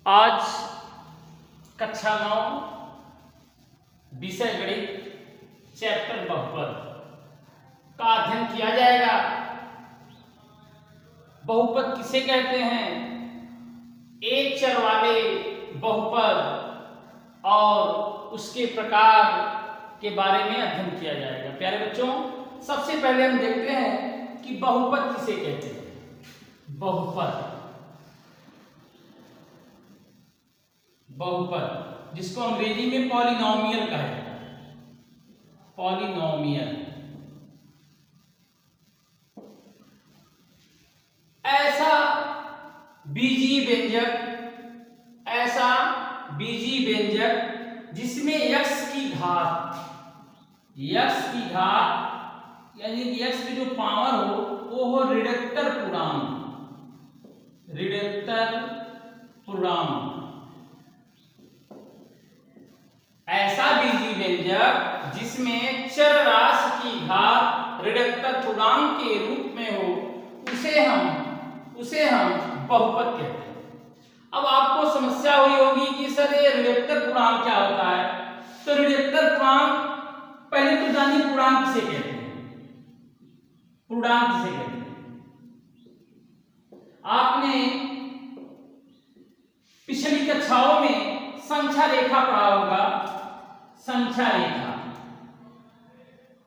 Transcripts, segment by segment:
आज कक्षा 9 विषय गणित चैप्टर बहुपद का अध्ययन किया जाएगा। बहुपद किसे कहते हैं, एक चर वाले बहुपद और उसके प्रकार के बारे में अध्ययन किया जाएगा। प्यारे बच्चों, सबसे पहले हम देखते हैं कि बहुपद किसे कहते हैं। बहुपद जिसको अंग्रेजी में पॉलिनोमियल कहा जाता है। पॉलिनोमियल ऐसा बीजीय व्यंजक जिसमें x की घात यानी कि x की जो पावर हो वो हो ऋणात्मक पूर्णांक। ऐसा बीजीय व्यंजक जिसमें चर राशि की घात ऋणात्मक पूर्णांक के रूप में हो उसे हम बहुपद कहते हैं। अब आपको समस्या हुई होगी कि सर ये ऋणात्मक पूर्णांक क्या होता है। तो ऋणात्मक पूर्णांक पहले तो जानिए पूर्णांक किसे कहते हैं। आपने पिछली कक्षाओं में संख्या रेखा पढ़ा होगा। संख्या रेखा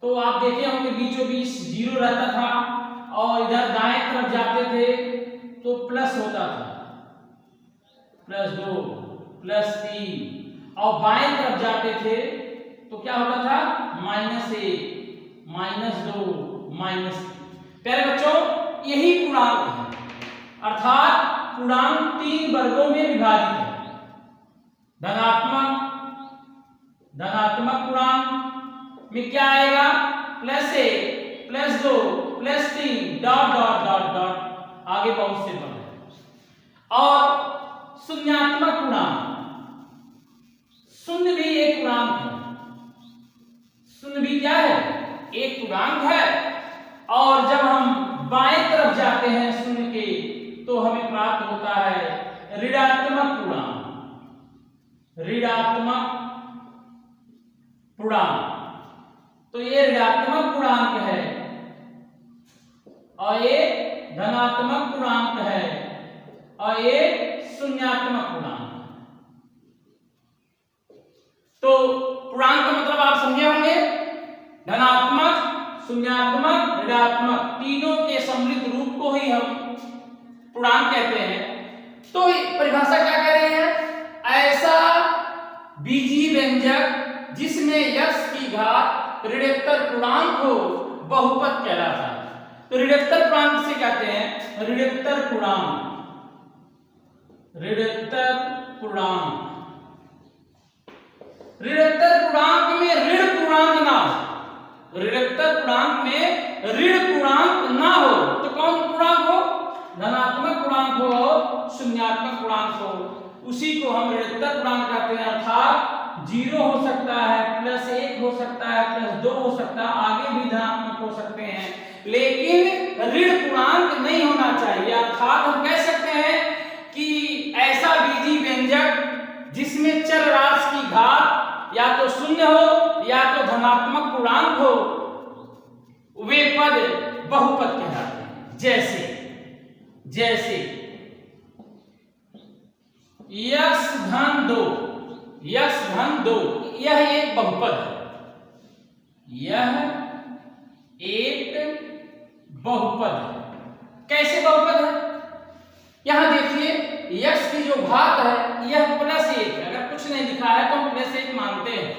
तो आप देखे होंगे बीचों बीच जीरो रहता था और इधर दाएं तरफ जाते थे तो प्लस होता था, +2 +3, और बाएं तरफ जाते थे तो क्या होता था, -1 -2 -3। प्यारे बच्चों, यही पूर्णांक है, अर्थात पूर्णांक 3 वर्गों में विभाजित है। धनात्मक पूर्णांक में क्या आएगा, +1 +2 +3 डॉट डॉट डॉट डॉट आगे बहुत से पद है। और शून्यात्मक पूर्णांक, शून्य भी एक पूर्णांक है। शून्य भी क्या है, एक पूर्णांक है। और जब हम बाएं तरफ जाते हैं शून्य के तो हमें प्राप्त होता है ऋणात्मक पूर्णांक। तो ये ऋणात्मक पूर्णांक है और ये धनात्मक पूर्णांक है और ये शून्यात्मक पूर्णांक है। तो पूर्णांक का मतलब आप समझे होंगे, धनात्मक, शून्यात्मक, ऋणात्मक तीनों के सम्मिलित रूप को ही हम पूर्णांक कहते हैं। तो परिभाषा क्या कह रहे हैं, ऐसा बीजीय व्यंजक जिसमें x की घात ऋणात्मक पूर्णांक हो बहुपद कहलाता है। तो ऋणात्मक पूर्णांक से कहते हैं ऋणात्मक पूर्णांक में ऋण पूर्णांक ना हो। ऋणात्मक पूर्णांक में ऋण पूर्णांक ना हो तो कौन पूर्णांक हो, धनात्मक पूर्णांक हो, शून्यात्मक पूर्णांक हो, उसी को हम ऋणात्मक पूर्णांक कहते हैं। अर्थात 0 हो सकता है, +1 हो सकता है, +2 हो सकता है, आगे भी धनात्मक हो सकते हैं, लेकिन ऋण पूर्णांक नहीं होना चाहिए। अर्थात हम कह सकते हैं कि ऐसा बीजीय व्यंजक जिसमें चर राशि की घात या तो शून्य हो या तो धनात्मक पूर्णांक हो, वे पद बहुपद कहलाते हैं। जैसे x⁻2 यह एक बहुपद है। कैसे बहुपद है, यहां देखिए x की जो घात है यह +1 है। अगर कुछ नहीं लिखा है तो हम +1 मानते हैं,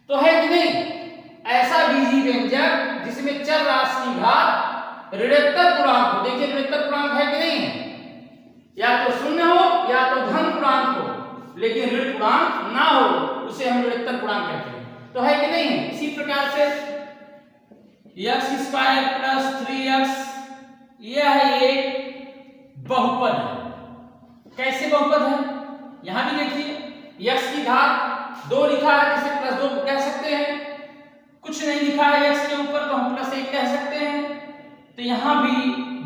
तो है कि नहीं। ऐसा बीजीय व्यंजक जिसमें चर राशि की घात ऋणात्मक पूर्णांक हो, देखिए ऋणात्मक पूर्णांक है कि नहीं है, या तो शून्य हो या तो धन पूर्णांक हो, लेकिन ऋण पूर्णांक ना हो, उसे हम ऋणात्मक पूर्णांक कहते हैं। तो है कि नहीं है। इसी प्रकार से x² + 3x यह एक बहुपद है। कैसे बहुपद है, यहां भी देखिए x की घात 2 लिखा है, जिसे +2 कह सकते हैं। कुछ नहीं लिखा है x के ऊपर तो हम +1 कह सकते हैं। तो यहां भी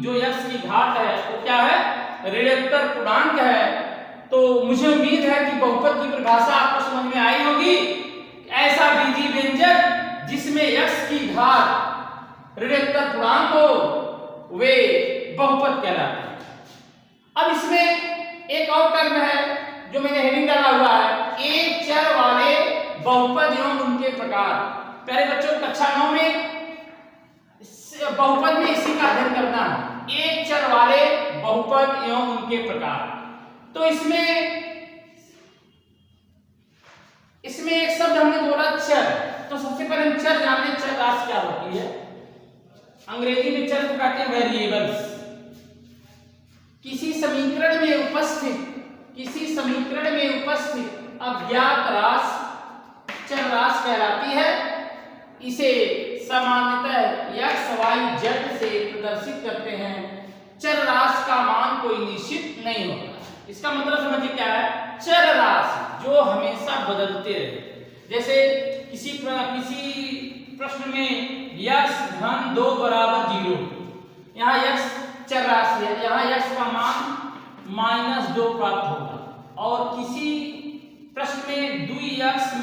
जो x की घात है वो क्या है, ऋणात्मक पूर्णांक है तो मुझे उम्मीद है कि बहुपद की परिभाषा आपको समझ में आई होगी। ऐसा बीजी व्यंजक जिसमें x की घात ऋणात्मक पूर्णांक हो वे बहुपद कहलाते हैं। अब इसमें एक और टर्म है जो मैंने हेडिंग डाला हुआ है, एक चर वाले बहुपद एवं उनके प्रकार। प्यारे बच्चों, कक्षा 9 में बहुपद में इसी का अध्ययन करना है, एक चर वाले बहुपद एवं उनके प्रकार। तो इसमें एक शब्द हमने बोला चर। तो सबसे पहले हम चर जान लें, चर राशि क्या होती है। अंग्रेजी में चर को कहते हैं वेरिएबल्स। किसी समीकरण में उपस्थित अज्ञात राशि चर राशि कहलाती है। इसे सामान्यतः x, y, z से प्रदर्शित करते हैं। चर राशि का मान कोई निश्चित नहीं होता। इसका मतलब समझिए क्या है, चर राशि जो हमेशा बदलते रहे। जैसे किसी प्रश्न में x धन 2 बराबर 0, यहाँ x चर राशि है, यहाँ x का मान -2 प्राप्त होगा। और किसी प्रश्न में 2x - 1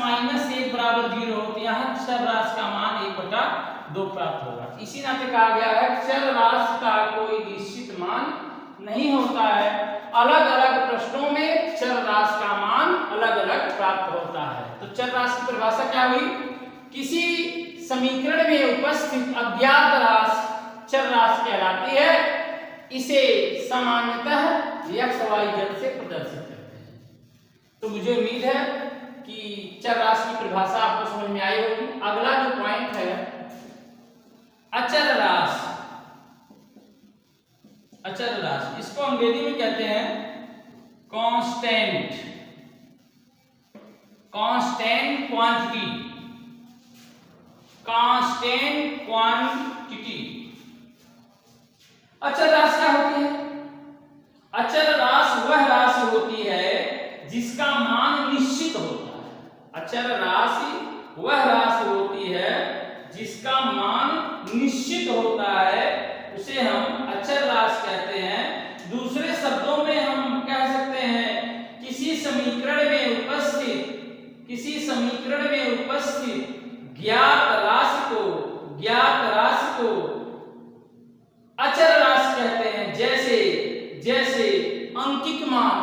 बराबर 0 हो तो यहाँ चर राशि का मान 1/2 प्राप्त होगा। इसी नाते कहा गया है चर राशि का कोई निश्चित मान नहीं होता है। अलग अलग प्रश्नों में चर राशि का मान अलग अलग प्राप्त होता है। तो चर राशि की परिभाषा क्या हुई, किसी समीकरण में उपस्थित अज्ञात राशि चर राशि कहलाती है। इसे सामान्यतः x, y, z से प्रदर्शित करते हैं। तो मुझे उम्मीद है कि चर राशि की परिभाषा आपको समझ में आई होगी। अगला जो पॉइंट है अचर राशि। अचर राशि इसको अंग्रेजी में कहते हैं कांस्टेंट क्वांटिटी। अचर राशि क्या होती है? अचर राशि वह राशि होती है जिसका मान निश्चित होता है। अचर राशि वह राशि होती है जिसका मान निश्चित होता है, उसे हम अचर राशि कहते हैं। दूसरे शब्दों में हम कह सकते हैं किसी समीकरण में उपस्थित ज्ञात राशि को अचर राशि कहते हैं। जैसे अंकिक मान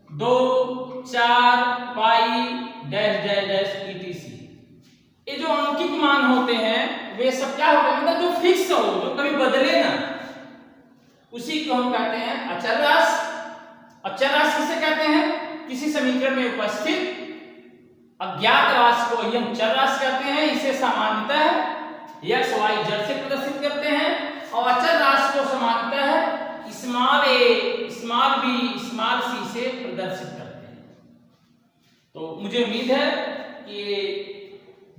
2, 4, पाई etc। ये जो अंकित मान होते हैं वे सब क्या होते हैं, मतलब जो फिक्स हो, जो कभी बदले ना, उसी को हम कहते हैं अचर राशि। अचर राशि किसे कहते हैं? किसी समीकरण में उपस्थित अज्ञात राशि को ही हम चर राशि कहते हैं। इसे सामान्यतः x, y, z से प्रदर्शित करते हैं। और अचर राशि को सामान्यतः a, b, c से प्रदर्शित करते हैं। तो मुझे उम्मीद है कि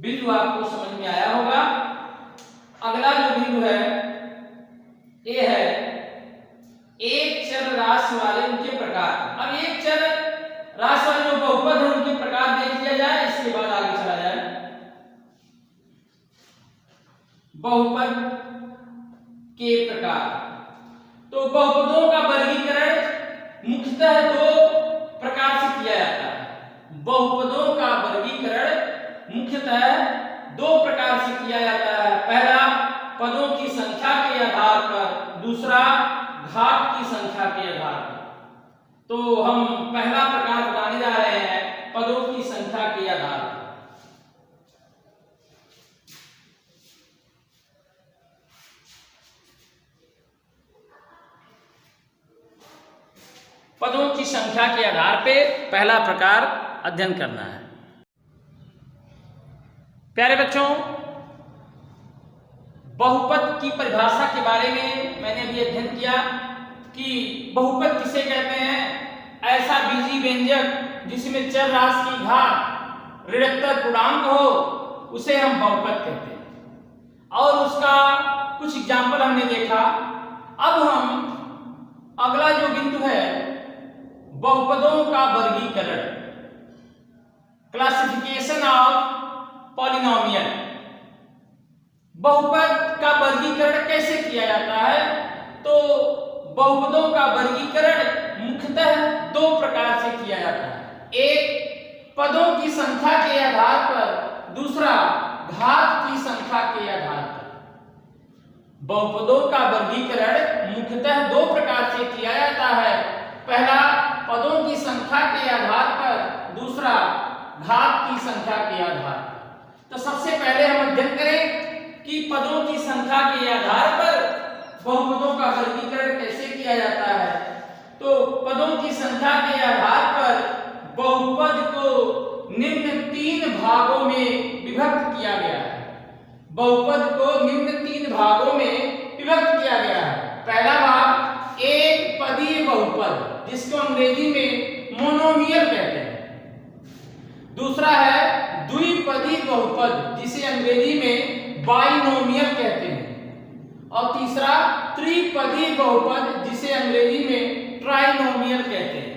बिंदु आपको समझ में आया होगा। अगला जो बिंदु है ये है एक चर राशि वाले उनके प्रकार। अब एक चर राशि वाले जो बहुपद है उनके प्रकार देख लिया जाए, इसके बाद आगे चला जाए। बहुपद के प्रकार। तो बहुपदों का वर्गीकरण मुख्यतः 2 प्रकार से किया जाता है। बहुपदों का वर्गीकरण मुख्यतः 2 प्रकार से किया जाता है। पहला पदों की संख्या के आधार पर, दूसरा घात की संख्या के आधार पर। तो हम पहला प्रकार बताने जा रहे हैं पदों की संख्या के आधार पर। पदों की संख्या के आधार पे पहला प्रकार अध्ययन करना है। प्यारे बच्चों, बहुपद की परिभाषा के बारे में मैंने अभी अध्ययन किया कि बहुपद किसे कहते हैं। ऐसा बीजी व्यंजक जिसमें चर राशि की घात ऋणात्मक पूर्णांक हो उसे हम बहुपद कहते हैं। और उसका कुछ एग्जाम्पल हमने देखा। अब हम अगला जो बिंदु है बहुपदों का वर्गीकरण, क्लासिफिकेशन ऑफ पॉलिनोमियल। बहुपद का वर्गीकरण कैसे किया जाता है? तो बहुपदों का वर्गीकरण मुख्यतः दो प्रकार से किया जाता है। एक पदों की संख्या के आधार पर, दूसरा घात की संख्या के आधार पर। बहुपदों का वर्गीकरण मुख्यतः दो प्रकार से किया जाता है। पहला पदों की संख्या के आधार पर, दूसरा घात की संख्या के आधार पर। तो सबसे पहले हम अध्ययन करें कि पदों की संख्या के आधार पर बहुपदों का वर्गीकरण कैसे किया जाता है। तो पदों की संख्या के आधार पर बहुपद को निम्न तीन भागों में विभक्त किया गया है। बहुपद को निम्न तीन भागों में विभक्त किया गया है। पहला भाग एक पदीय बहुपद, जिसको अंग्रेजी में मोनोमियल कहते हैं। दूसरा है द्विपदी बहुपद, जिसे अंग्रेजी में बाइनोमियल कहते हैं। और तीसरा त्रिपदी बहुपद, जिसे अंग्रेजी में ट्राइनोमियल कहते हैं।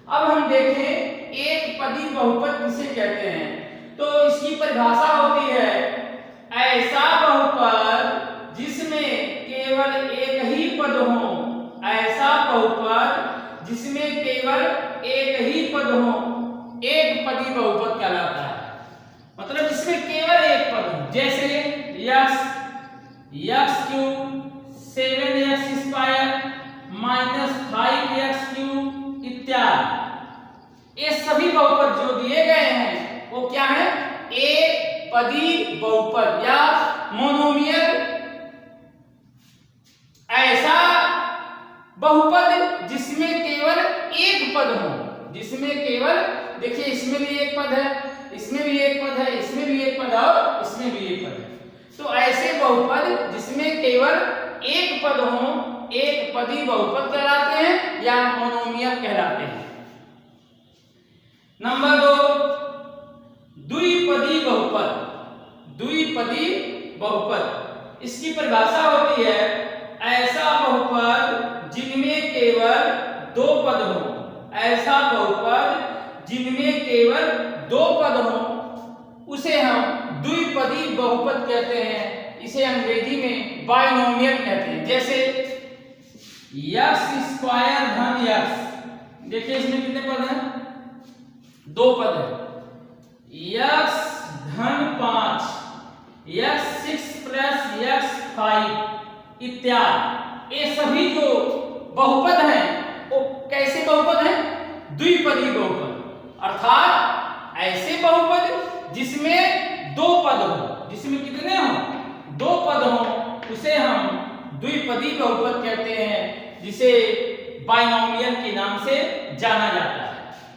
अब हम देखें एक पदी बहुपद किसे कहते हैं। तो इसकी परिभाषा होती है ऐसा बहुपद जिसमें केवल एक ही पद हो, ऐसा बहुपद जिसमें केवल एक ही पद हो, एक पदी बहुपद कहलाता है। मतलब जिसमें केवल एक पद हो, जैसे x cube 7x square -5x cube इत्यादि। ये सभी बहुपद जो दिए गए हैं वो क्या है, एक पदी बहुपद या मोनोमियल। ऐसा बहुपद जिसमें केवल एक पद हो, जिसमें केवल, देखिए इसमें भी एक पद है, इसमें भी एक पद है, इसमें भी एक पद है और इसमें भी एक पद है। तो ऐसे बहुपद जिसमें केवल एक पद हो, एक पदी बहुपद कहलाते हैं या मोनोमियल कहलाते हैं। नंबर 2 द्विपदी बहुपद। द्विपदी बहुपद, इसकी परिभाषा होती है ऐसा बहुपद जिनमें केवल दो पद हो, ऐसा बहुपद जिनमें केवल दो पद हो, उसे हम द्विपदी बहुपद कहते हैं। इसे अंग्रेजी में बाइनोमियल कहते हैं। जैसे x स्क्वायर धन x, देखिए इसमें कितने पद हैं, दो पद है। x धन 5, x6 प्लस x5 इत्यादि। ये सभी जो बहुपद हैं वो कैसे बहुपद हैं, द्विपदी बहुपद। अर्थात ऐसे बहुपद जिसमें दो पद हो, जिसमें कितने हो, दो पद हो, उसे हम द्विपदी बहुपद कहते हैं, जिसे बाइनोमियल के नाम से जाना जाता है।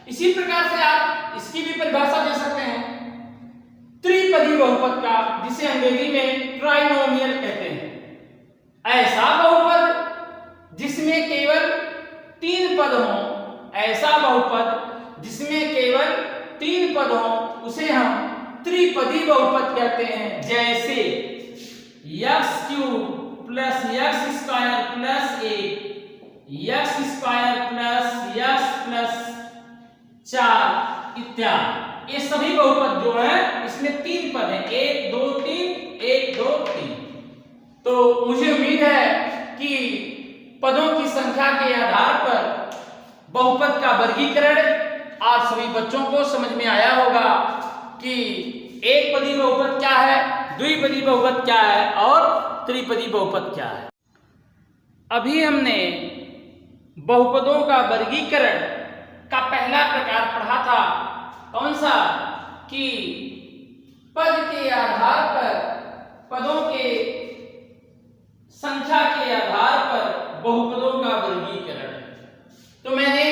इसी प्रकार से आप इसकी भी परिभाषा दे सकते हैं त्रिपदी बहुपद का, जिसे अंग्रेजी में ट्राइनोमियल कहते हैं। ऐसा बहुपद जिसमें केवल तीन पद हो, ऐसा बहुपद जिसमें केवल तीन पद हो, उसे हम त्रिपदी बहुपद कहते हैं। जैसे x cube plus x square plus 1, x square plus x plus 4 इत्यादि। ये सभी बहुपद जो है इसमें तीन पद हैं, 1 2 3, 1 2 3। तो मुझे उम्मीद है कि पदों की संख्या के आधार पर बहुपद का वर्गीकरण आप सभी बच्चों को समझ में आया होगा कि एक पदी बहुपद क्या है, द्विपदी बहुपद क्या है और त्रिपदी बहुपद क्या है। अभी हमने बहुपदों का वर्गीकरण का पहला प्रकार पढ़ा था, कौन सा, कि पद के आधार पर, पदों के संख्या के आधार पर बहुपदों का वर्गीकरण। तो मैंने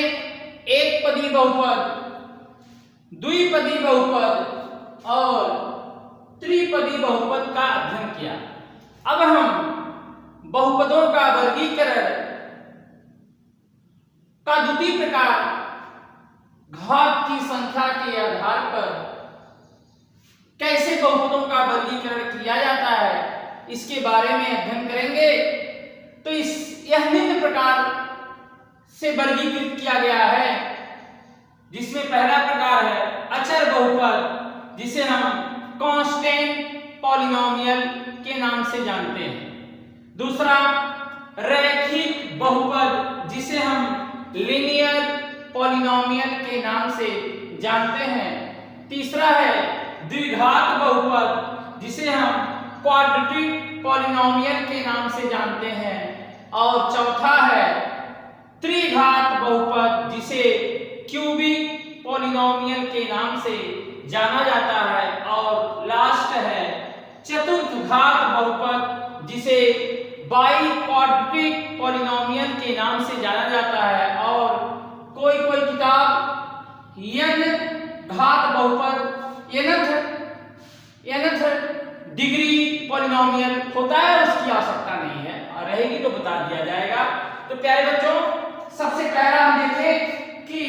एक पदी बहुपद, द्विपदी बहुपद और त्रिपदी बहुपद का अध्ययन किया। अब हम बहुपदों का वर्गीकरण का द्वितीय प्रकार घात की संख्या के आधार पर कैसे बहुपदों का वर्गीकरण किया जाता है, इसके बारे में अध्ययन करेंगे। तो यह निम्न प्रकार से वर्गीकृत किया गया है, जिसमें पहला प्रकार है अचर बहुपद, जिसे हम कांस्टेंट पॉलिनोमियल के नाम से जानते हैं। दूसरा रैखिक बहुपद जिसे हम लीनियर पॉलिनोमियल के नाम से जानते हैं। तीसरा है द्विघात बहुपद जिसे हम क्वाड्रेटिक पॉलिनोमियल के नाम से जानते हैं। और चौथा है त्रिघात बहुपद जिसे क्यूबिक पॉलिनोमियल के नाम से जाना जाता है। और लास्ट है चतुर्थ घात बहुपद जिसे बाई क्वाड्रेटिक पॉलिनोमियल के नाम से जाना जाता है। और कोई कोई किताब n घात बहुपद nth डिग्री पॉलिनोमियल होता है, उसकी आवश्यकता नहीं है, और रहेगी तो बता दिया जाएगा। तो प्यारे बच्चों, सबसे पहला हम देखें कि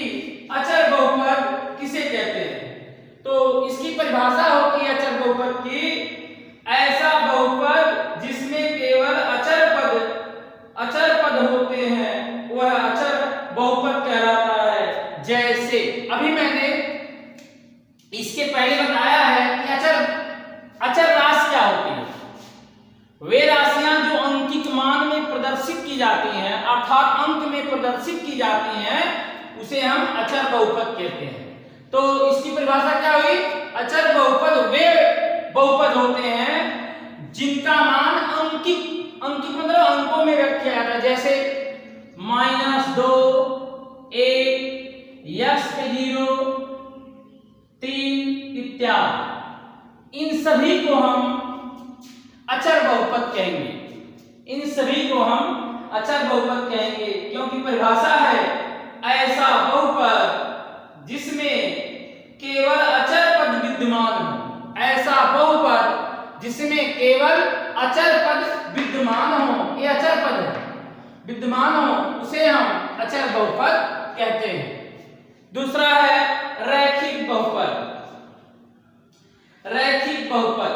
अचर बहुपद किसे कहते हैं। तो इसकी परिभाषा होती है अचर बहुपद की, ऐसा बहुपद जिसमें केवल अचर पद होते हैं वह अचर बहुपद कहलाता है। जैसे अभी मैंने इसके पहले बताया है कि अचर राशि क्या होती है। वे राशियां जो अंकित मान में प्रदर्शित की जाती हैं, अर्थात अंक में प्रदर्शित की जाती हैं, उसे हम अचर बहुपद कहते हैं। तो इसकी परिभाषा क्या हुई? अचर बहुपद वे बहुपद होते हैं जिनका मान अंकित मतलब अंकों में व्यक्त किया जाता है। जैसे -2, 1, x पे 0, 3 इत्यादि। इन सभी को हम अचर बहुपद कहेंगे। इन सभी को हम अचर बहुपद कहेंगे क्योंकि परिभाषा है ऐसा बहुपद जिसमें केवल अचर पद विद्यमान हो। ऐसा बहुपद जिसमें केवल अचर पद विद्यमान हो, ये अचर पद है, विद्यमान हो, उसे हम अचर बहुपद कहते हैं। दूसरा है रैखिक बहुपद। रैखिक बहुपद,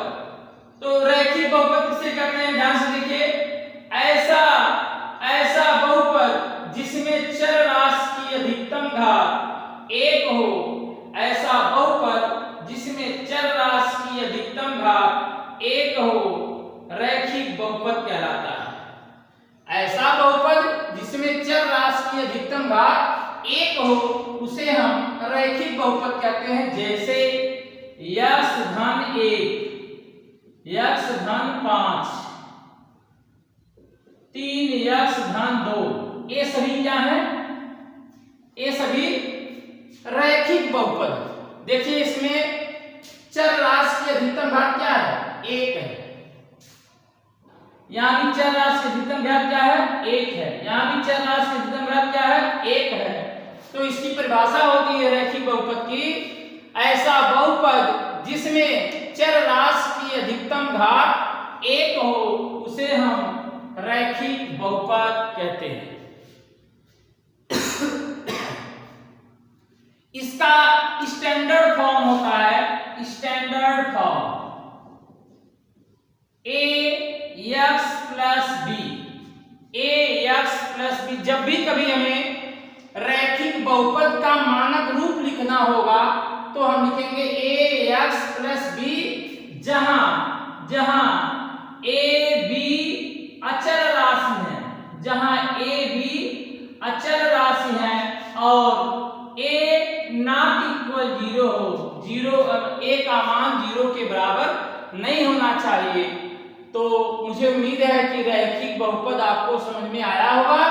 तो रैखिक बहुपद किसे कहते हैं? ध्यान से देखिए, ऐसा बहुपद जिसमें चर राशि की अधिकतम घात 1 हो। ऐसा बहुपद जिसमें चर राशि की अधिकतम घात 1 हो, रैखिक बहुपद कहलाता है। ऐसा बहुपद जिसमें चर राशि की अधिकतम घात 1 हो, उसे हम रैखिक बहुपद कहते हैं। जैसे x धन 1, x धन 5, 3x धन 2, ये सभी क्या है? ये सभी रैखिक बहुपद। देखिए इसमें चर राशि की अधिकतम घात क्या है? 1 है। यहां भी चर राशि की अधिकतम घात क्या है? 1 है। यहां भी चर राशि की अधिकतम घात क्या है? 1 है। तो इसकी परिभाषा होती है रैखिक बहुपद की, ऐसा बहुपद जिसमें चर राशि की अधिकतम घात 1 हो, उसे हम रैखिक बहुपद कहते हैं। इसका स्टैंडर्ड फॉर्म होता है, standard form ax plus b। जब भी कभी हमें रैखिक बहुपद का मानक रूप लिखना होगा तो हम लिखेंगे ax प्लस b, जहां a b अचर राशि है, जहां a b अचर राशि है और a नॉट इक्वल 0 हो। 0 a का मान 0 के बराबर नहीं होना चाहिए। तो मुझे उम्मीद है कि रैखिक बहुपद आपको समझ में आया होगा।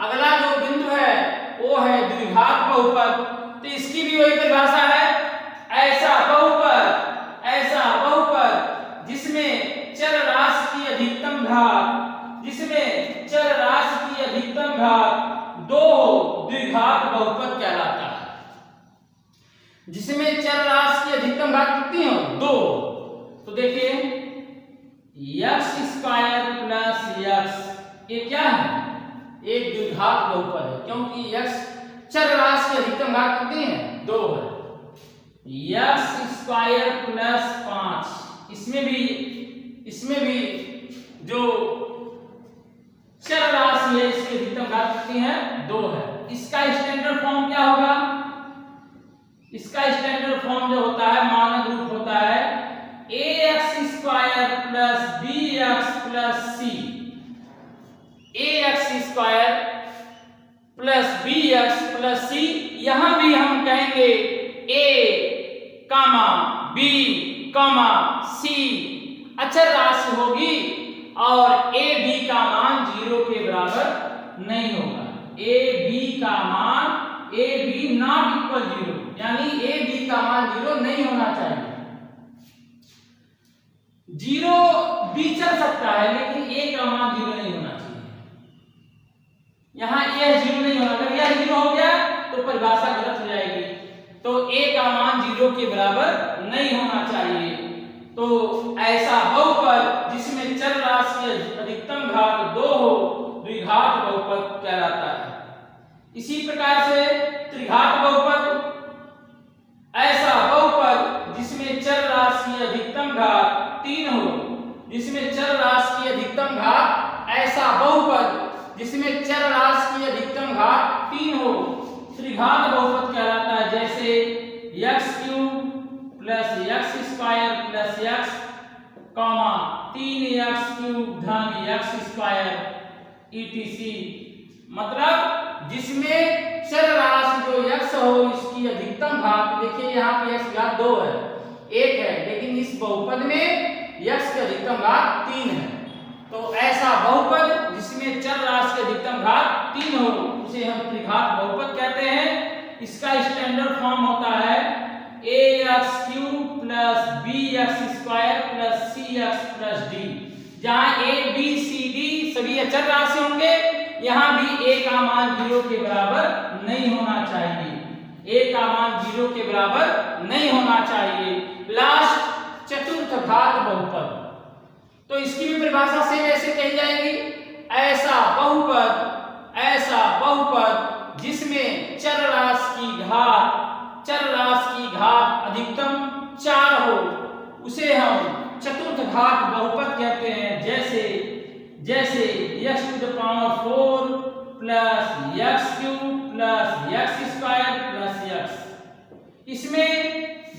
अगला जो बिंदु है वो है द्विघात बहुपद। तो इसकी भी वही परिभाषा है, ऐसा बहुपद जिसमें चर राशि की अधिकतम घात 2 हो, द्विघात बहुपद कहलाता है। जिसमें चर राशि की अधिकतम घात कितनी हो? 2। तो देखिए x स्क्वायर प्लस x, ये क्या है? एक द्विघात बहुपद है क्योंकि x चर राशि की अधिकतम घात कितनी है? 2 है। x स्क्वायर प्लस 5, इसमें भी जो चर राशि है इसकी अधिकतम घात कितनी है? 2 है। इसका स्टैंडर्ड फॉर्म क्या होगा? इसका स्टैंडर्ड फॉर्म जो होता है, मानक रूप होता है ax square plus bx plus c। ax square plus B X plus C, यहां भी हम कहेंगे ए कामा बी कामा सी अचर राशि होगी और ए बी का मान 0 के बराबर नहीं होगा। ए बी का मान ए बी नॉट इक्वल 0, यानी ए बी का मान 0 नहीं होना चाहिए। 0 भी चल सकता है लेकिन ए का मान 0 नहीं होना चाहिए। यहां ए 0 नहीं होना, अगर यह 0 हो गया तो परिभाषा गलत हो जाएगी। तो ए का मान 0 के बराबर नहीं होना चाहिए। तो ऐसा बहुपद जिसमें चर राशि की अधिकतम घात 2 हो द्विघात बहुपद कहलाता है। इसी प्रकार से त्रिघात बहुपद, ऐसा बहुपद जिसमें चर राशि की अधिकतम घात 3 हो, जिसमें चर राशि की अधिकतम घात, ऐसा बहुपद जिसमें चर राशि की अधिकतम घात 3 हो त्रिघात बहुपद कहलाता है। जैसे x³ plus x square plus x comma 3x³ धन x स्क्वायर etc, मतलब जिसमें चर राशि जो x हो इसकी अधिकतम घात, देखिए यहाँ पे x घात 2 है, 1 है, लेकिन इस बहुपद में x की अधिकतम घात 3 है। तो ऐसा बहुपद जिसमें चर राशि की अधिकतम घात 3 हो उसे हम त्रिघात बहुपद कहते हैं। इसका स्टैंडर्ड फॉर्म होता है ax³ plus bx square plus cx plus d, जहां a b c d सभी अचर राशि होंगे, यहां भी a का मान 0 के बराबर नहीं होना चाहिए। a का मान 0 के बराबर नहीं होना चाहिए। लास्ट चतुर्थ घात बहुपद, तो इसकी भी परिभाषा सेम ऐसे कही जाएगी, ऐसा बहुपद जिसमें चर राशि की घात अधिकतम 4 हो उसे हम चतुर्थ घात बहुपद कहते हैं। जैसे x⁴ plus x³ plus x square plus x, इसमें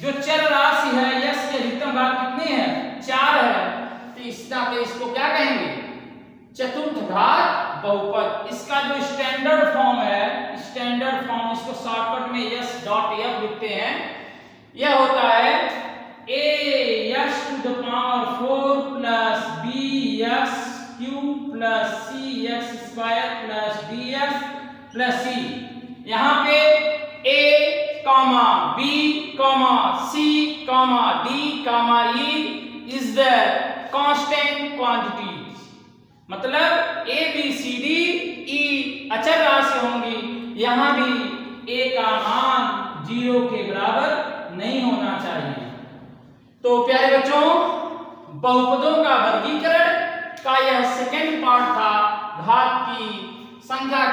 जो चर राशि है x की अधिकतम घात कितनी है, 4 है, तो इसको क्या कहेंगे, चतुर्थ घात बहुपद। इसका जो स्टैंडर्ड फॉर्म है, इसको शॉर्टकट में s.f लिखते हैं, यह होता है ax⁴ plus bx³ plus cx square plus dx plus c। यहाँ पे a b c d is the constant quantities, मतलब a b c d e अचर राशि होंगी, यहाँ भी a का मान 0 के बराबर नहीं होना चाहिए। तो प्यारे बच्चों, बहुपदों का वर्गीकरण का यह सेकंड पार्ट था। घात की संख्या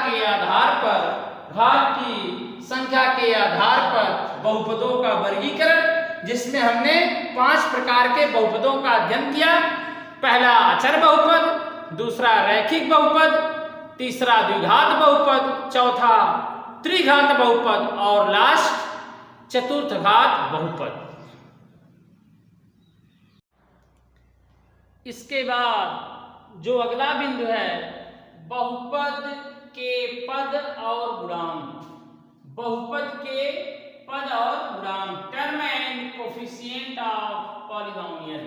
के आधार पर बहुपदों का वर्गीकरण, जिसमें हमने 5 प्रकार के बहुपदों का अध्ययन किया। पहला अचर बहुपद, दूसरा रैखिक बहुपद, तीसरा द्विघात बहुपद, चौथा त्रिघात बहुपद और लास्ट चतुर्थ घात बहुपद। इसके बाद जो अगला बिंदु है, बहुपद के पद और गुणांक। बहुपद के पद और गुणांक, term and coefficient of polynomial.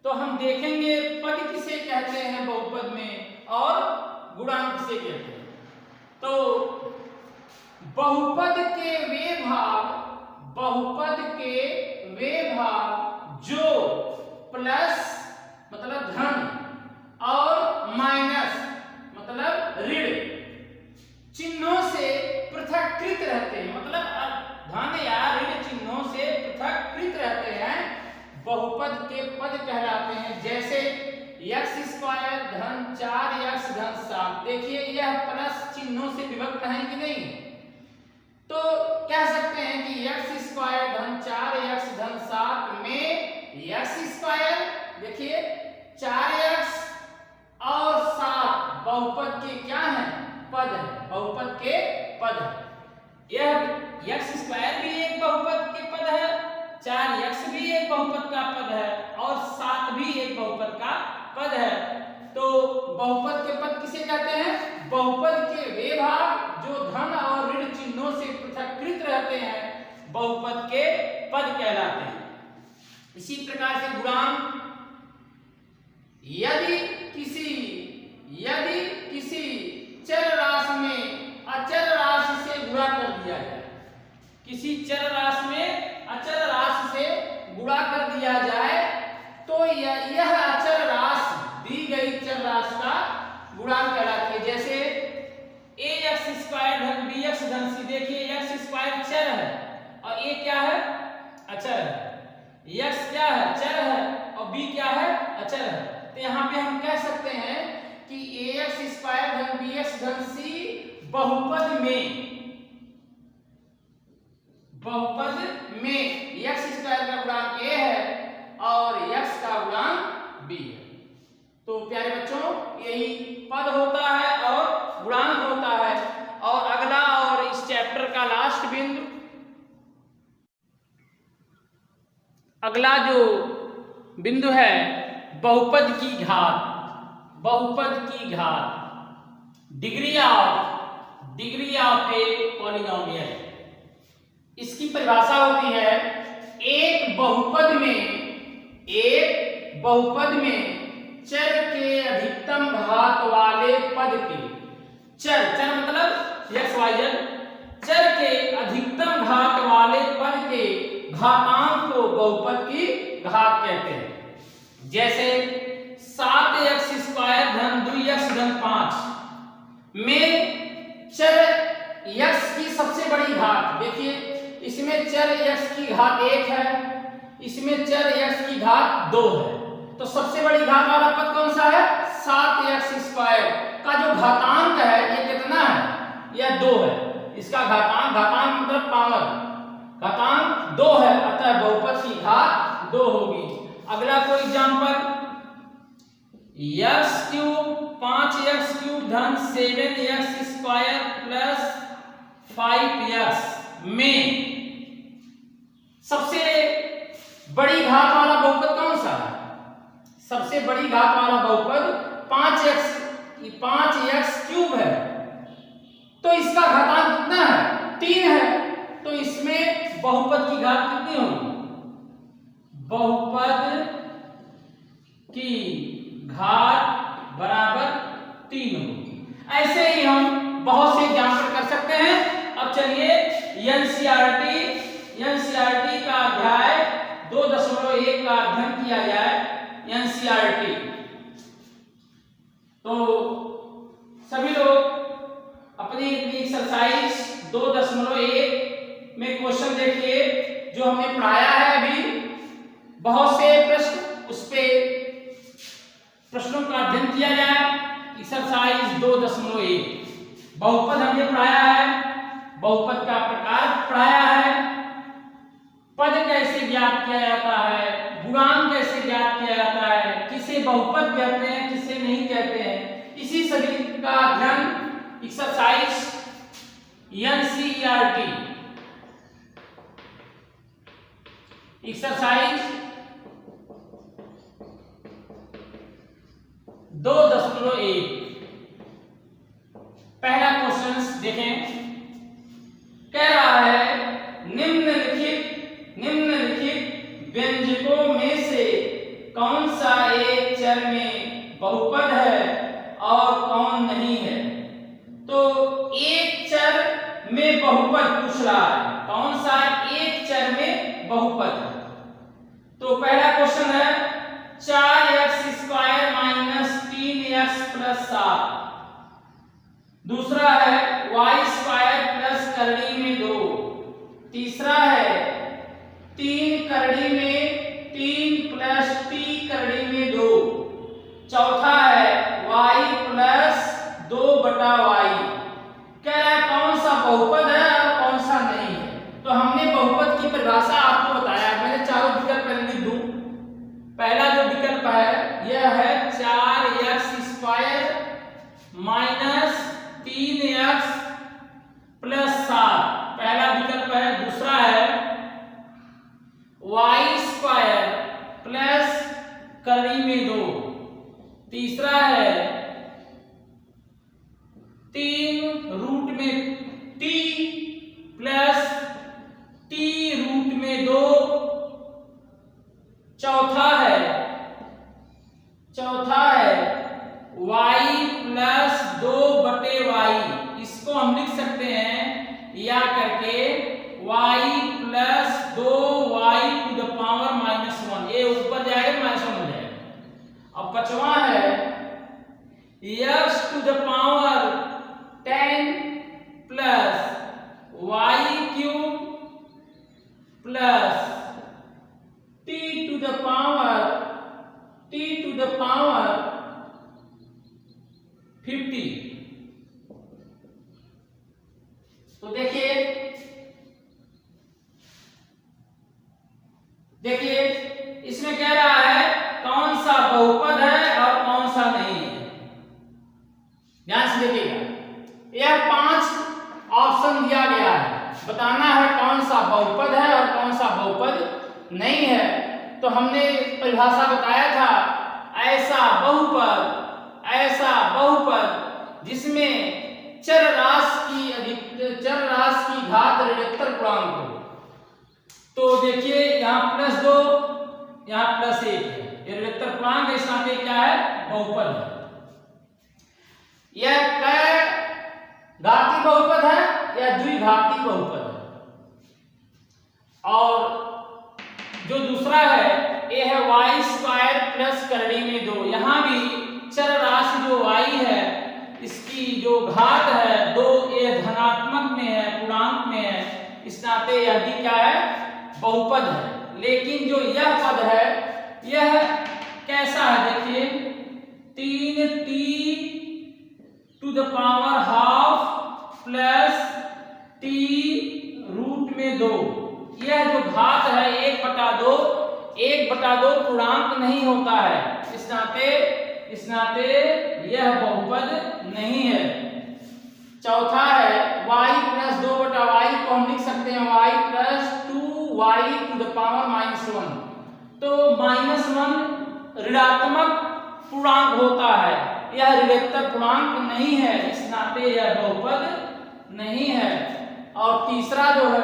तो हम देखेंगे पद किसे कहते हैं बहुपद में और गुणांक किसे कहते हैं। तो बहुपद के वे भाग जो प्लस मतलब धन और माइनस मतलब ऋण चिन्हों से पृथक्कृत रहते हैं, मतलब धन या ऋण चिन्हों से पृथक्कृत रहते हैं, बहुपद के पद कहलाते हैं। जैसे x² धन 4x धन 7, देखिए यह प्लस चिन्हों से विभक्त है कि नहीं, तो कह सकते हैं कि x² धन 4x धन 7 में x², देखिए 4x और 7 बहुपद के क्या है, पद है, बहुपद के पद है। यह x² भी एक बहुपद के पद है, 4x भी एक बहुपद का पद है और 7 भी एक बहुपद का पद है। तो बहुपद के पद किसे कहते हैं? बहुपद के वे भाग जो धन और ऋण चिन्हों से पृथक्कृत रहते हैं बहुपद के पद कहलाते हैं। इसी प्रकार से गुणांक, यदि किसी चर राशि में अचर राशि से गुणा कर दिया जाए, किसी चर राशि में अचर राशि से गुणा कर दिया जाए तो यह अचर राशि दी गई चर राशि का गुणांक कहलाती है। जैसे ax² धन bx धन c, देखिए x² चर है और a क्या है? अचर है। x क्या है? चर है और b क्या है? अचर है। तो यहाँ पे हम कह सकते हैं कि ax² धन bx धन c बहुपद में x² का गुणांक a है और x का गुणांक b है। तो प्यारे बच्चों यही पद होता है और गुणांक होता है। और अगला और इस चैप्टर का लास्ट बिंदु, अगला जो बिंदु है बहुपद की घात। बहुपद की घात, डिग्री ऑफ ए पॉलिनोमियल। इसकी परिभाषा होती है एक बहुपद में चर के अधिकतम घात वाले पद के, चर मतलब x y z, चर के अधिकतम घात वाले पद के घातांक को बहुपद की घात कहते हैं। जैसे 7x² धन 2x धन 5 में चर x की सबसे बड़ी घात, देखिए इसमें चर x की घात 1 है, इसमें चर x की घात 2 है। तो सबसे बड़ी घात वाला पद कौन सा है? 7x² का जो घातांक है ये कितना है? यह 2 है। इसका घातांक मतलब पावर, घातांक 2 है, अतः बहुपद की घात 2 होगी। अगला कोई एग्जांपल, x³ 5x³ धन 7x² प्लस 5x में सबसे बड़ी घात वाला बहुपद कौन सा है? सबसे बड़ी घात वाला बहुपद 5x³ है। तो इसका घातांक कितना है? 3 है। तो इसमें बहुपद की घात कितनी होगी? बहुपद की घात बराबर 3 होगी। ऐसे ही हम बहुत से एग्जांपल कर सकते हैं। अब चलिए एनसीईआरटी का अध्याय 2.1 का अध्ययन किया जाए। एनसीईआरटी, तो सभी लोग अपनी एक्सरसाइज 2.1 में क्वेश्चन देखिए जो हमने पढ़ाया है अभी। बहुत से प्रश्न, उस पे प्रश्नों का अध्ययन किया जाए। एक्सरसाइज 2.1 बहुपद हमने पढ़ाया है, बहुपद का प्रकार पढ़ाया है, पद कैसे ज्ञात किया जाता है, गुणांक कैसे ज्ञात किया जाता है, किसे बहुपद कहते हैं किसे नहीं कहते हैं, इसी सभी का अध्ययन एक्सरसाइज एनसीईआरटी एक्सरसाइज 2.1 पहला क्वेश्चन देखें। कह रहा है निम्नलिखित व्यंजकों में से कौन सा एक चर में बहुपद है और कौन नहीं है। तो एक चर में बहुपद पूछ रहा है, कौन सा एक चर में बहुपद है। तो पहला क्वेश्चन है 4x² माइनस 3x प्लस 7। दूसरा है y² प्लस करड़ी में 2। तीसरा है 3 करड़ी में 3 प्लस t करड़ी में 2। चौथा है y प्लस 2/y। कह रहा है कौन सा बहुपद है और कौन सा नहीं है। तो हमने बहुपद की परिभाषा आपको बताया, मैंने चारों विकल्प पहले लिख दूं। पहला जो विकल्प है यह है 4x² माइनस 3x प्लस 7, पहला विकल्प है। दूसरा है y² प्लस करड़ी में 2। तीसरा है 3 रूट में t प्लस t रूट में 2। चौथा है y प्लस 2/y। इसको हम लिख सकते हैं या करके y plus 2y to the power -1। ये ऊपर जाएगा -1 हो जाएगा। अब पांचवा है x to the power 10 plus y cube plus t to the power 50। तो देखिए इसमें कह रहा है कौन सा बहुपद है और कौन सा नहीं है। ध्यान से देखिएगा, यह 5 ऑप्शन दिया गया है, बताना है कौन सा बहुपद है और कौन सा बहुपद नहीं है। तो हमने परिभाषा बताया था, ऐसा बहुपद जिसमें चर राशि की घात ऋणोत्तर पूर्णांक हो। तो देखिए यहाँ +2 यहाँ +1 है, ये ऋणोत्तर पूर्णांक, इस नाते क्या है, बहुपद है। यह कै घाती बहुपद है या द्विघाती बहुपद है। और जो दूसरा है ये है y² प्लस करड़ी में 2। यहाँ भी चर राशि जो y है इसकी जो घात है 2, ये धनात्मक में है, पूर्णांक में है, इस नाते यह भी क्या है, बहुपद है। लेकिन जो यह पद है यह कैसा है, देखिए 3t to the power half plus t root में 2। यह जो घात है 1/2 पूर्णांक नहीं होता है, इस नाते यह बहुपद नहीं है। चौथा है y प्लस 2/y को हम लिख सकते हैं y plus 2y to the power -1। तो -1 ऋणात्मक पूर्णांक होता है, यह ऋणोत्तर पूर्णांक नहीं है, इस नाते यह बहुपद नहीं है। और तीसरा जो है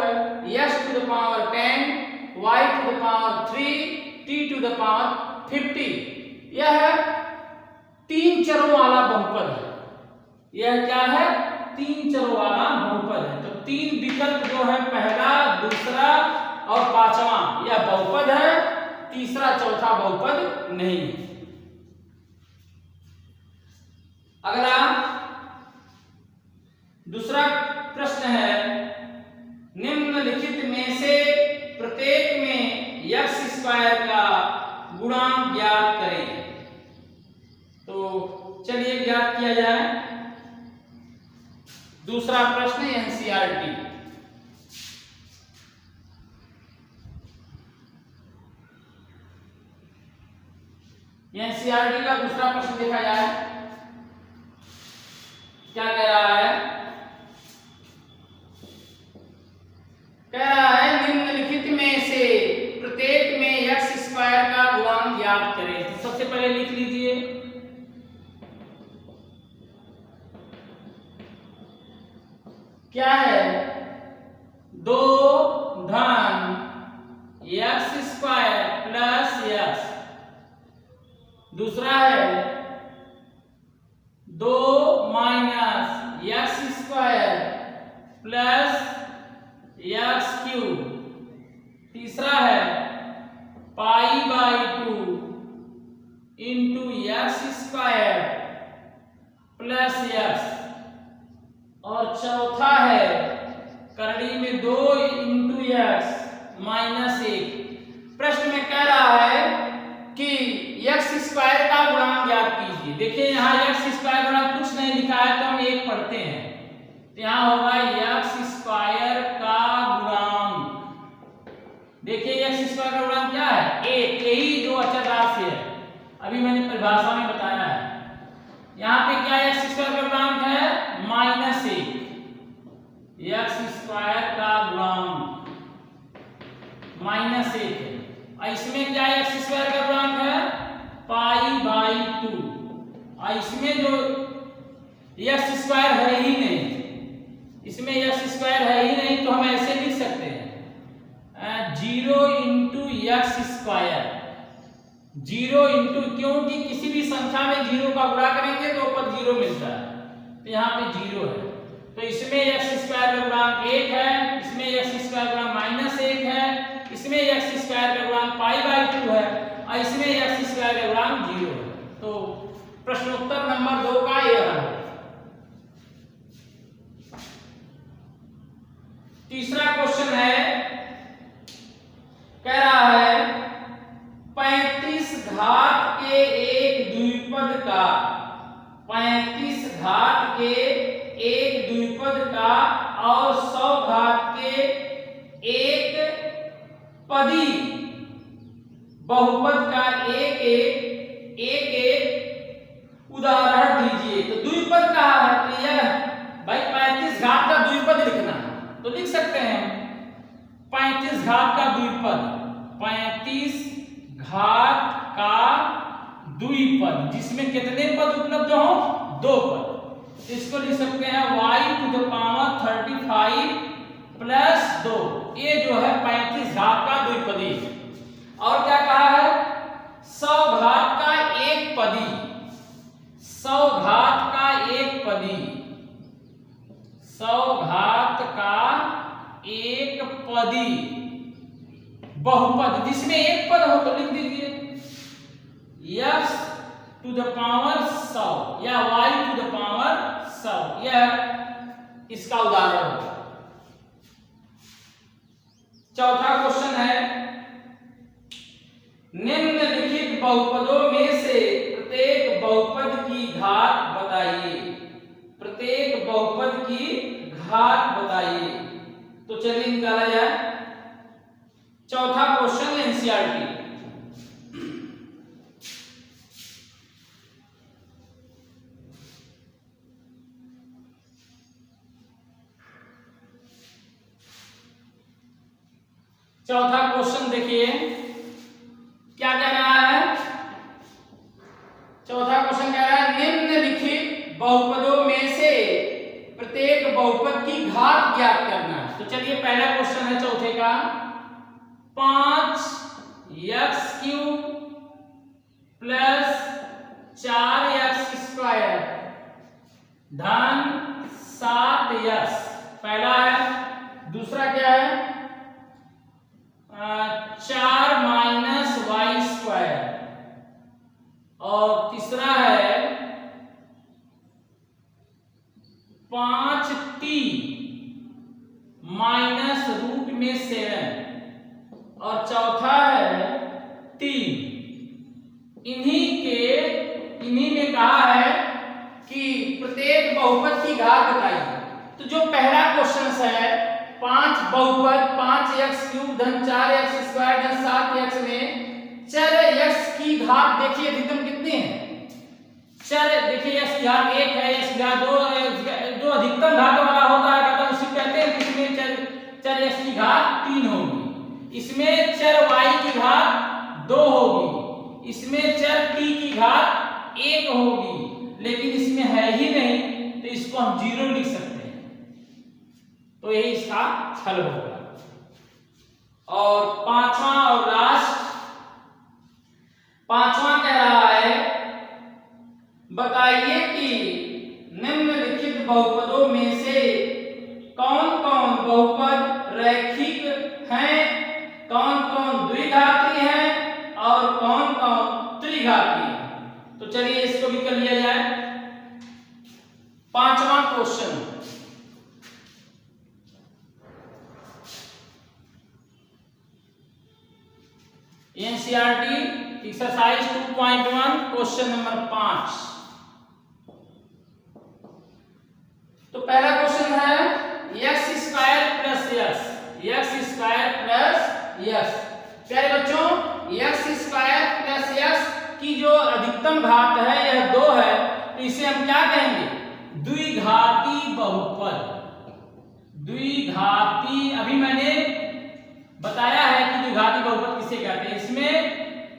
x to the power 10 y to the power 3 t to the power 50, यह 3 चरों वाला बहुपद है। यह क्या है, 3 चरों वाला बहुपद है। तो 3 विकल्प जो है, पहला, दूसरा और पांचवा, यह बहुपद है, तीसरा चौथा बहुपद नहीं है। अगला दूसरा प्रश्न है, निम्नलिखित में से प्रत्येक में x² का गुणांक ज्ञात करें। तो चलिए ज्ञात किया जाए। दूसरा प्रश्न एनसीईआरटी। एनसीईआरटी का दूसरा प्रश्न देखा जाए, क्या कह रहा है, निम्नलिखित में से प्रत्येक में x² का गुणांक ज्ञात करें। तो सबसे पहले लिख लीजिए, क्या है, 2 धन x² प्लस x। दूसरा है 2 माइनस x² प्लस x³। तीसरा है π/2 इंटू x² प्लस x। और चौथा है करड़ी में 2 इंटू x माइनस 1। प्रश्न में कह रहा है कि x² का गुणांक ज्ञात कीजिए। देखिए यहाँ x² गुणांक कुछ नहीं लिखा है, तो हम 1 पढ़ते हैं। यहाँ होगा x² का गुणांक। देखिए x² का गुणांक क्या है, 1, यही जो अचर राशि है, अभी मैंने परिभाषा में बताया है। यहाँ पे क्या x² का गुणांक है, -1। x² का गुणांक -1 है। और इसमें क्या x² का गुणांक है, π/2। और इसमें जो x² है ही जीरो इंटू, क्योंकि किसी भी संख्या में जीरो का गुणा करेंगे तो पद जीरो मिलता है, तो यहाँ पे जीरो है। तो इसमें एक्स स्क्वायर का गुणांक 1 है, इसमें एक्स स्क्वायर का गुणांक -1 है, इसमें एक्स स्क्वायर का गुणांक π/2 है और इसमें एक्स स्क्वायर का गुणांक 0 है। तो प्रश्नोत्तर नंबर 2 का यह है। तीसरा क्वेश्चन है, कह रहा है 35 घात के एक द्विपद का, 35 घात के एक द्विपद का और 100 घात के एक पदी बहुपद का एक उदाहरण दीजिए। तो द्विपद कहा है, तो यह भाई 35 घात का द्विपद लिखना है, तो लिख सकते हैं 35 घात का द्विपद, 35 घात का द्विपद जिसमें कितने पद उपलब्ध हो, 2 पद। इसको लिख सकते हैं y⁵ प्लस 2, ये जो है 35 घात का द्विपदी। और क्या कहा है, 100 घात का एक पदी, 100 घात का एक पदी, 100 घात का एक पदी बहुपद जिसमें एक पद हो, तो लिख दीजिए x⁴ या y⁴ यह इसका उदाहरण है। चौथा क्वेश्चन है, निम्नलिखित बहुपदों में से प्रत्येक बहुपद की घात बताइए, प्रत्येक बहुपद की घात बताइए। तो चलिए निकाला जाए। चौथा क्वेश्चन एनसीईआरटी, चौथा क्वेश्चन देखिए क्या कह रहा है। चौथा क्वेश्चन कह रहा है निम्नलिखित बहुपदों में से प्रत्येक बहुपद की घात ज्ञात करना है। तो चलिए पहला क्वेश्चन है चौथे का, 5x³ प्लस 4x² धन 7x, पहला है। दूसरा क्या है, 4 - y²। और तीसरा है 5t -√7। और चौथा है 3। इन्हीं में कहा है कि प्रत्येक बहुपद की घात बताइए। तो जो पहला क्वेश्चन है, 5 बहुपद 5x³ धन 4x² धन 7x में चर x की घात देखिए अधिकतम कितनी है। चर देखिए x की घात 1 है, x की घात 2 है, जो अधिकतम घात वाला होता है कहता उसे कहते हैं कि इसमें चर x की घात 3 होगी, इसमें चर y की घात 2 होगी, इसमें चर t की घात 1 होगी, लेकिन इसमें है ही नहीं तो इसको हम 0 लिख सकते हैं। तो यही इसका हल होगा। और पांचवा और लास्ट, पांचवा कह रहा है बताइए कि निम्नलिखित बहुपदों में से कौन कौन बहुपद रैखिक हैं, कौन कौन द्विघाती हैं और कौन कौन त्रिघाती हैं। तो चलिए इसको भी कर लिया जाए। पांचवा question, NCERT exercise 2.1 question number 5। तो पहला क्वेश्चन है x² प्लस x। प्यारे बच्चों, x² प्लस x की जो अधिकतम घात है यह 2 है, तो इसे हम क्या कहेंगे, द्विघाती बहुपद। द्विघाती, अभी मैंने बताया है कि द्विघाती बहुपद किसे कहते हैं। इसमें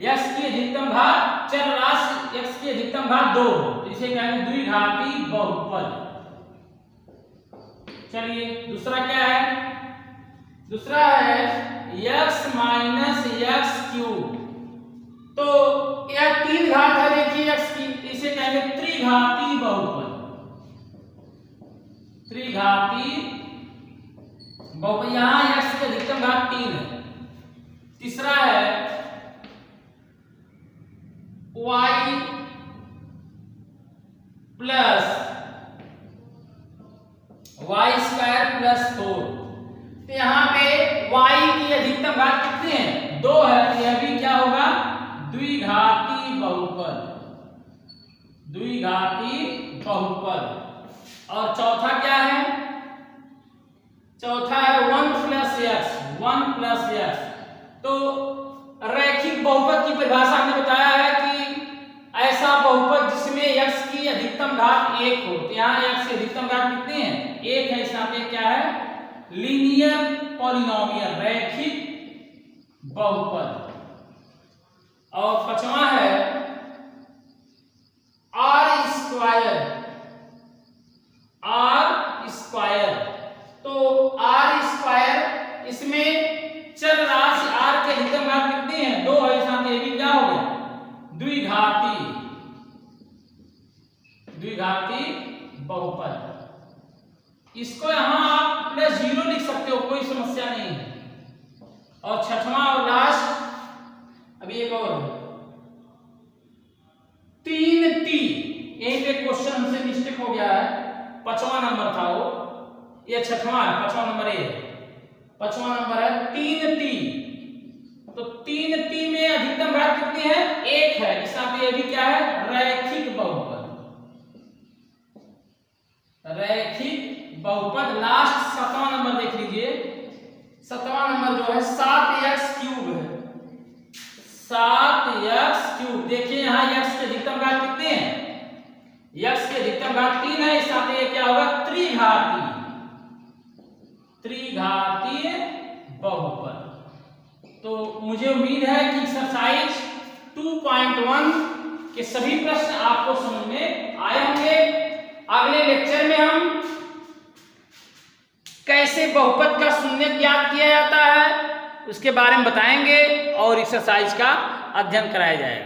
x की अधिकतम घात, चर राशि x की अधिकतम घात 2, तो इसे कहेंगे द्विघाती बहुपद। चलिए दूसरा क्या है, दूसरा है x - x³। तो यह 3 घात है देखिए x की, इसे कहेंगे त्रिघाती बहुपद। त्रिघाती बहुपद, यहां x की अधिकतम घात 3 है। तीसरा है y प्लस y² + 4। तो यहाँ पे y की अधिकतम घात कितनी है? 2 है, तो यह भी क्या होगा? द्विघाती बहुपद। द्विघाती बहुपद। और चौथा क्या है? चौथा है 1 + x। 1 + x। तो रैखिक बहुपद की परिभाषा हमने बताया है कि ऐसा बहुपद जिसमें x की अधिकतम घात 1 हो। तो यहाँ x की अधिकतम घात कितनी है? 1 है। इस यहाँ पे क्या है? लीनियर पॉलिनोमियल, रैखिक बहुपद। और पांचवा है r²। तो r², इसमें चर राशि r की अधिकतम घात कितनी है? 2 है। साथ ये भी क्या हो गया? द्विघाती बहुपद। इसको यहां आप +0 लिख सकते हो, कोई समस्या नहीं है। और छठवां और लास्ट, अभी एक और 3t। यहीं पे क्वेश्चन हमसे मिस्टेक हो गया है। 5वां नंबर था वो, ये 6वां है। 5वां नंबर ये, 5वां नंबर है 3t। तो 3t में अधिकतम घात कितनी है? 1 है। इस यहाँ पे ये भी क्या है? रैखिक बहुपद। रैखिक बहुपद। लास्ट 7वां नंबर देख लीजिए। 7वां नंबर जो है 7x³ है। 7x³। देखिए यहाँ x की अधिकतम घात कितनी है? x की अधिकतम घात 3 है। इस साथ ये क्या होगा? त्रिघातीय बहुपद। तो मुझे उम्मीद है कि एक्सरसाइज 2.1 के सभी प्रश्न आपको समझ में आए होंगे। अगले लेक्चर में हम कैसे बहुपद का शून्य ज्ञात किया जाता है उसके बारे में बताएंगे और एक्सरसाइज का अध्ययन कराया जाएगा।